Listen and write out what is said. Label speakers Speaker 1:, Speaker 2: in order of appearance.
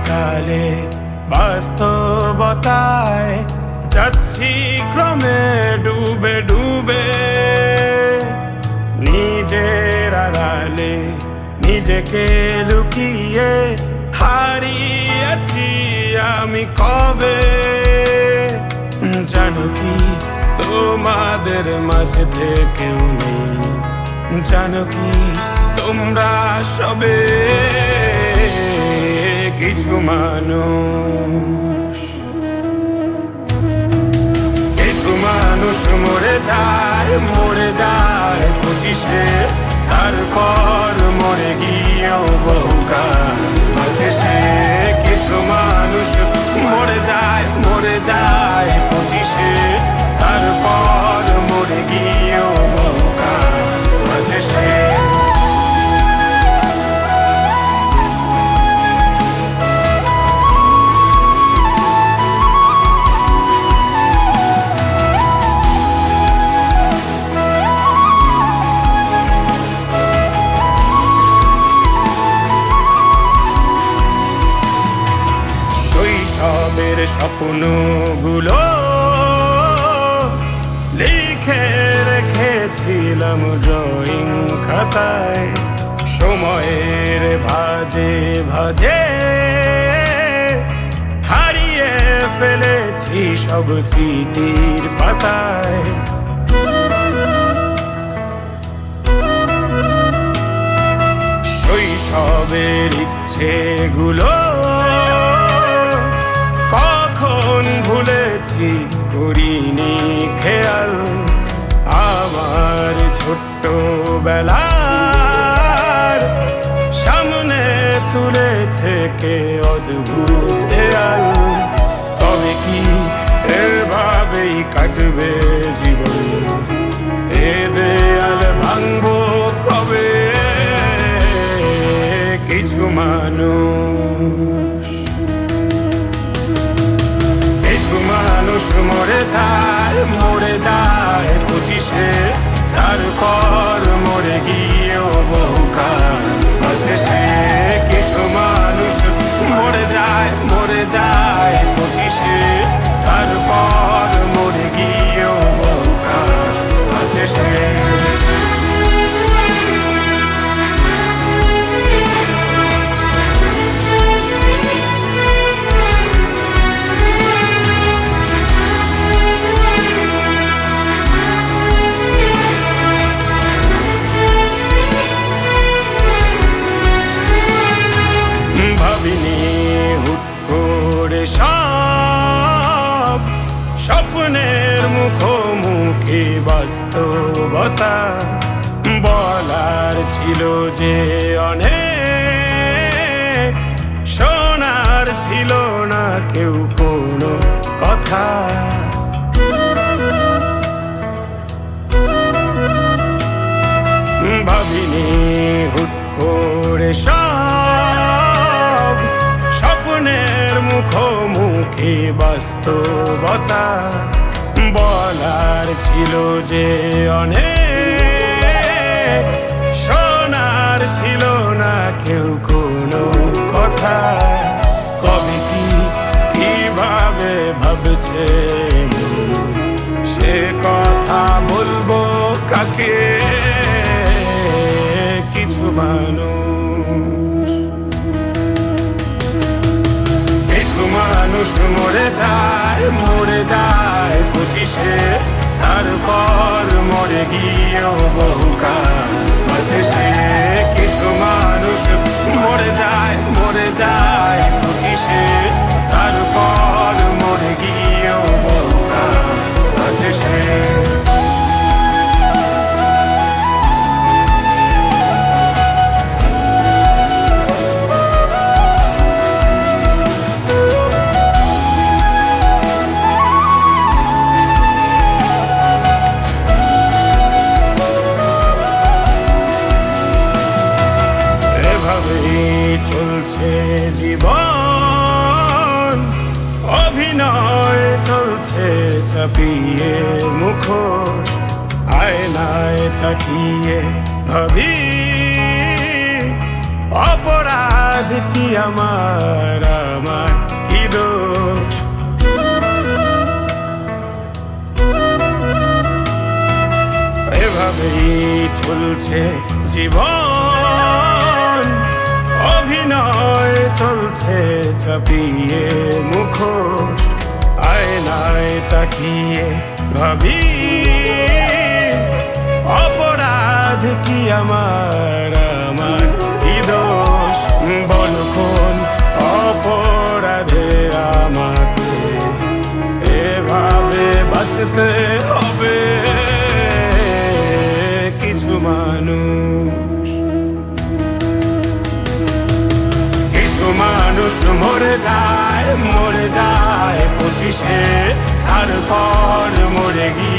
Speaker 1: কালে বাস্তবতায় যাচ্ছি ক্রমে ডুবে ডুবে, নিজের আড়ালে নিজেকে লুকিয়ে হারিয়েছি আমি কবে। জানো কি তোমাদের মাঝে থেকেও নেই, জানো কি তোমরা সবে কিছু মানুষ, কিছু মানুষ মরে যায় 25-এ, তারপর মরে গিয়েও বহুকাল বাঁচে সে। কিছু মানুষ মরে যায় 25-এ, তারপর মরে গিয়েও বহুকাল বাঁচে সে। শৈশবের স্বপ্নগুলো লিখে রেখেছিলাম ড্রয়িং খাতায়, সময়ের ভাজে ভাজে হারিয়ে ফেলেছি সব স্মৃতির পাতায়। শৈশবের ইচ্ছেগুলো কখন ভুলেছি করিনি খেয়াল, আমার ছোট্টবেলার সামনে তুলেছে কে অদ্ভুত দেয়াল। তবে কি এভাবেই কাটবে জীবন, এ দেয়াল ভাঙবো কবে? কিছু মানুষ, কিছু মানুষ মরে যায় 25-এ, তারপর মরে গিয়েও বহুকাল বাঁচে সে। কিছু মানুষ মরে যায় 25-এ, তারপর মরে গিয়েও বহুকাল বাঁচে সে। ভাবিনি হুট করে সব স্বপ্নের মুখোমুখি বাস্তবতা, বলার ছিল যে অনেক, শোনার ছিল না কেউ কোনো কথা। ভাবিনি হুট করে সব স্বপ্নের মুখোমুখি বাস্তবতা, বলার ছিল যে অনেক, শোনার ছিল না কেউ কোনো কথা। কবে কি কিভাবে ভাবছে সে কথা বলবো কাকে? কিছু মানুষ, কিছু মানুষ মরে যায় 25-এ, তারপর মরে গিয়েও বহুকাল বাঁচে সে। কিছু মানুষ মরে যায় 25-এ, তারপর মরে গিয়েও বহুকাল বাঁচে সে। চলছে জীবন, অভিনয় চলছে চাপিয়ে মুখোশ, আয়নায় তাকিয়ে ভাবি অপরাধ কি আমার কি দোষ? এভাবেই চলছে জীবন, অভিনয় চলছে চাপিয়ে মুখোশ। আয়নায় তাকিয়ে ভাবি অপরাধ কি আমার কি দোষ? বল কোন অপরাধে আমাকে এভাবে বাঁচতে হবে? কিছু মানুষ মরে যায় 25-এ, তারপর মরে গিয়ে